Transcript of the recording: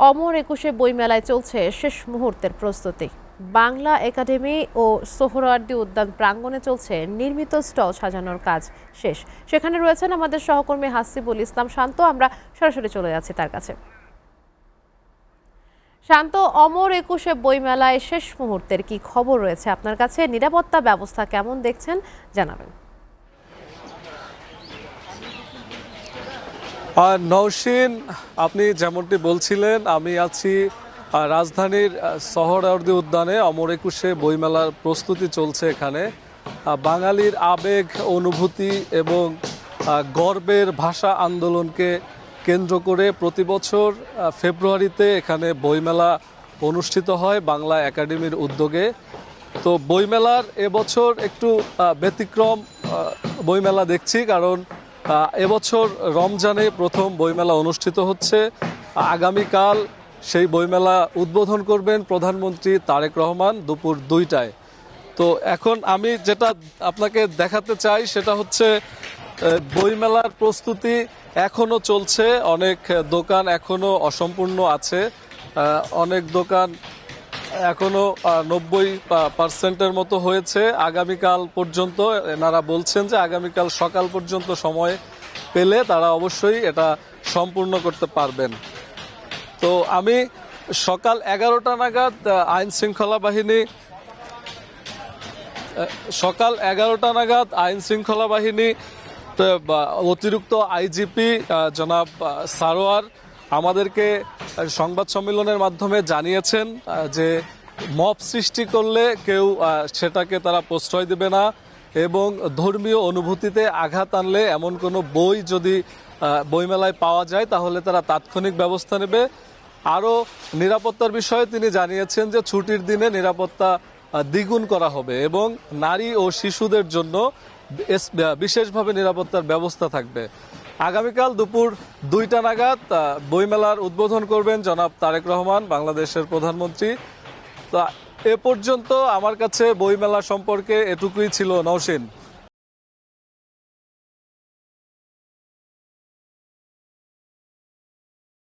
অমর একুশে বইমেলায় চলছে শেষ মুহূর্তের প্রস্তুতি। বাংলা একাডেমি ও সোহরাওয়ার্দী উদ্যান প্রাঙ্গণে চলছে নির্মিত স্টল সাজানোর কাজ শেষ। সেখানে রয়েছেন আমাদের সহকর্মী হাসিবুল ইসলাম শান্ত। আমরা সরাসরি চলে যাচ্ছি তার কাছে। শান্ত, অমর একুশে বইমেলায় শেষ মুহূর্তের কি খবর রয়েছে আপনার কাছে? নিরাপত্তা ব্যবস্থা কেমন দেখছেন জানাবেন। নওশীন, আপনি যেমনটি বলছিলেন, আমি আছি রাজধানীর সোহরাওয়ার্দী উদ্যানে। অমর একুশে বইমেলার প্রস্তুতি চলছে এখানে। বাঙালির আবেগ, অনুভূতি এবং গর্বের ভাষা আন্দোলনকে কেন্দ্র করে প্রতি বছর ফেব্রুয়ারিতে এখানে বইমেলা অনুষ্ঠিত হয় বাংলা একাডেমির উদ্যোগে। তো বইমেলার এবছর একটু ব্যতিক্রম বইমেলা দেখছি, কারণ এবছর রমজানে প্রথম বইমেলা অনুষ্ঠিত হচ্ছে। আগামীকাল সেই বইমেলা উদ্বোধন করবেন প্রধানমন্ত্রী তারেক রহমান দুপুর 2টায়। তো এখন আমি যেটা আপনাকে দেখাতে চাই সেটা হচ্ছে বইমেলার প্রস্তুতি এখনো চলছে। অনেক দোকান এখনো অসম্পূর্ণ আছে, অনেক দোকান এখনো 90% মতো হয়েছে। আগামীকাল পর্যন্ত এনারা বলছেন যে আগামীকাল সকাল পর্যন্ত সময় পেলে তারা অবশ্যই এটা সম্পূর্ণ করতে পারবেন। তো আমি সকাল 11টা নাগাদ আইন শৃঙ্খলা বাহিনী অতিরিক্ত আইজিপি জনাব সারোয়ার আমাদেরকে সংবাদ সম্মেলনের মাধ্যমে জানিয়েছেন যে মব সৃষ্টি করলে কেউ সেটাকে তারা প্রশ্রয় দেবে না, এবং ধর্মীয় অনুভূতিতে আঘাত আনলে এমন কোনো বই যদি বইমেলায় পাওয়া যায় তাহলে তারা তাৎক্ষণিক ব্যবস্থা নেবে। আরও নিরাপত্তার বিষয়ে তিনি জানিয়েছেন যে ছুটির দিনে নিরাপত্তা দ্বিগুণ করা হবে এবং নারী ও শিশুদের জন্য বিশেষভাবে নিরাপত্তার ব্যবস্থা থাকবে। আগামীকাল দুপুর 2টা নাগাদ বইমেলার উদ্বোধন করবেন জনাব তারেক রহমান, বাংলাদেশের প্রধানমন্ত্রী। তো এ পর্যন্ত আমার কাছে বইমেলা সম্পর্কে এটুকুই ছিল, নওশীন।